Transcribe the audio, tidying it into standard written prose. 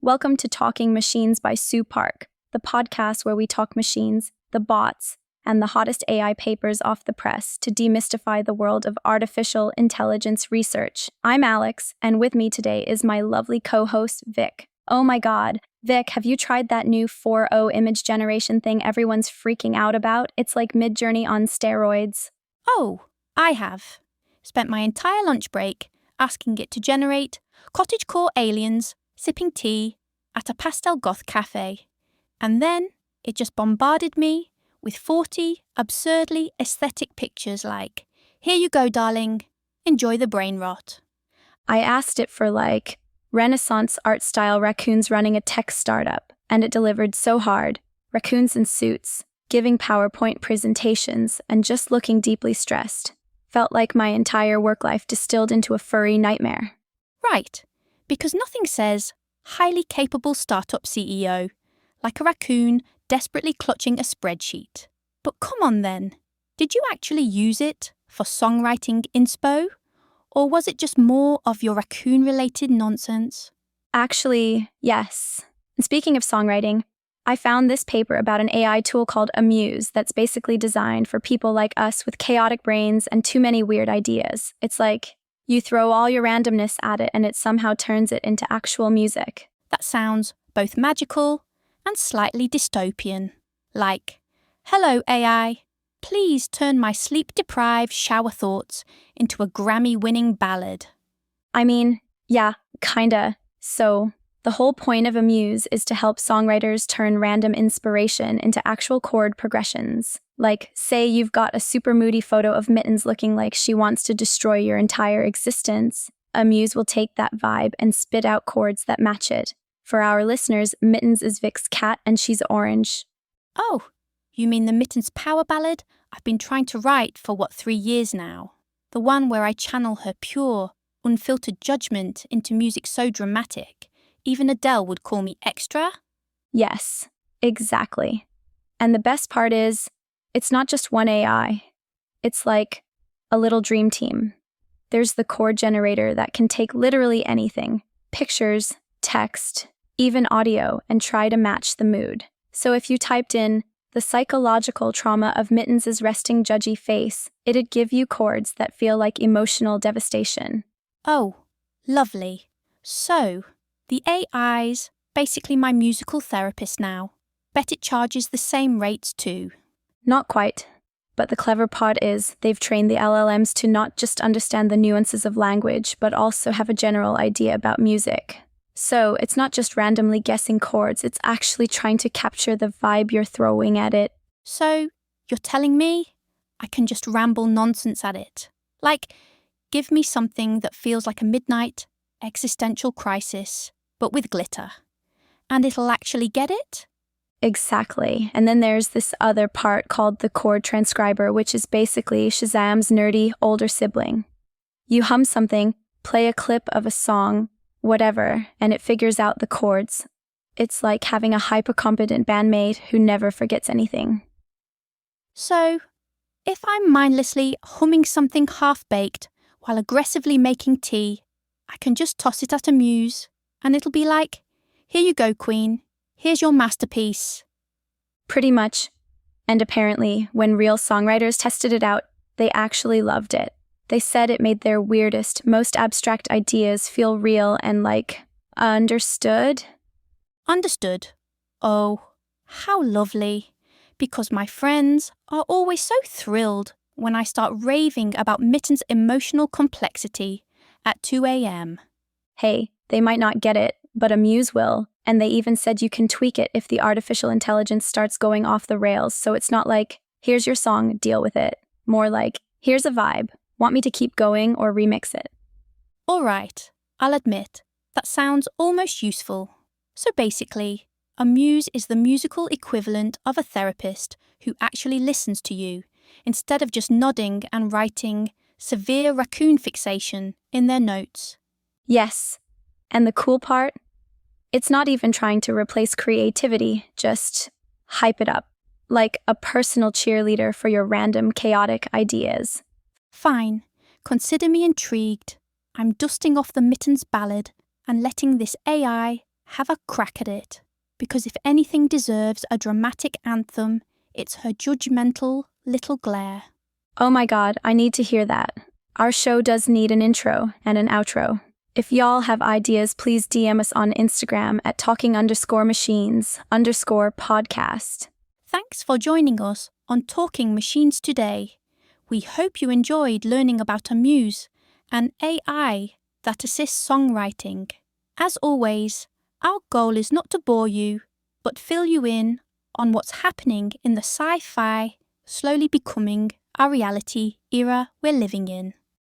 Welcome to Talking Machines by Sue Park, the podcast where we talk machines, the bots, and the hottest AI papers off the press to demystify the world of artificial intelligence research. I'm Alex, and with me today is my lovely co-host, Vic. Oh my god, Vic, have you tried that new 4.0 image generation thing everyone's freaking out about? It's like Midjourney on steroids. Oh, I have. Spent my entire lunch break asking it to generate cottagecore aliens sipping tea at a pastel goth cafe. And then it just bombarded me with 40 absurdly aesthetic pictures like, "Here you go, darling. Enjoy the brain rot." I asked it for Renaissance art style raccoons running a tech startup, and it delivered so hard. Raccoons in suits, giving PowerPoint presentations, and just looking deeply stressed. Felt like my entire work life distilled into a furry nightmare. Right, because nothing says highly capable startup CEO like a raccoon desperately clutching a spreadsheet. But come on then, did you actually use it for songwriting inspo? Or was it just more of your raccoon-related nonsense? Actually, yes. And speaking of songwriting, I found this paper about an AI tool called Amuse that's basically designed for people like us with chaotic brains and too many weird ideas. It's like you throw all your randomness at it and it somehow turns it into actual music. That sounds both magical and slightly dystopian. Like, "Hello AI, please turn my sleep-deprived shower thoughts into a Grammy-winning ballad." I mean, yeah, kinda. So, the whole point of Amuse is to help songwriters turn random inspiration into actual chord progressions. Like, say you've got a super moody photo of Mittens looking like she wants to destroy your entire existence. Amuse will take that vibe and spit out chords that match it. For our listeners, Mittens is Vic's cat and she's orange. Oh, you mean the Mittens power ballad I've been trying to write for 3 years now? The one where I channel her pure, unfiltered judgment into music so dramatic, even Adele would call me extra? Yes, exactly. And the best part is, it's not just one AI. It's like a little dream team. There's the chord generator that can take literally anything, pictures, text, even audio, and try to match the mood. So if you typed in the psychological trauma of Mittens' resting judgy face, it'd give you chords that feel like emotional devastation. Oh, lovely. So, the AI's basically my musical therapist now. Bet it charges the same rates too. Not quite. But the clever part is they've trained the LLMs to not just understand the nuances of language, but also have a general idea about music. So it's not just randomly guessing chords, it's actually trying to capture the vibe you're throwing at it. So, you're telling me I can just ramble nonsense at it? Like, give me something that feels like a midnight existential crisis, but with glitter. And it'll actually get it? Exactly. And then there's this other part called the chord transcriber, which is basically Shazam's nerdy older sibling. You hum something, play a clip of a song, whatever, and it figures out the chords. It's like having a hyper-competent bandmate who never forgets anything. So, if I'm mindlessly humming something half-baked while aggressively making tea, I can just toss it at Amuse, and it'll be like, "Here you go, Queen. Here's your masterpiece." Pretty much. And apparently, when real songwriters tested it out, they actually loved it. They said it made their weirdest, most abstract ideas feel real and understood. Understood. Oh, how lovely. Because my friends are always so thrilled when I start raving about Mitten's emotional complexity at 2 a.m. Hey, they might not get it, but Amuse will. And they even said you can tweak it if the artificial intelligence starts going off the rails, so it's not like, "Here's your song, deal with it." More like, "Here's a vibe. Want me to keep going or remix it?" All right, I'll admit, that sounds almost useful. So basically, Amuse is the musical equivalent of a therapist who actually listens to you, instead of just nodding and writing severe raccoon fixation in their notes. Yes. And the cool part? It's not even trying to replace creativity, just hype it up, like a personal cheerleader for your random, chaotic ideas. Fine, consider me intrigued. I'm dusting off the Mittens ballad and letting this AI have a crack at it, because if anything deserves a dramatic anthem, it's her judgmental little glare. Oh my god, I need to hear that. Our show does need an intro and an outro. If y'all have ideas, please DM us on Instagram at talking_machines_podcast. Thanks for joining us on Talking Machines today. We hope you enjoyed learning about Amuse, an AI that assists songwriting. As always, our goal is not to bore you, but fill you in on what's happening in the sci-fi, slowly becoming our reality era we're living in.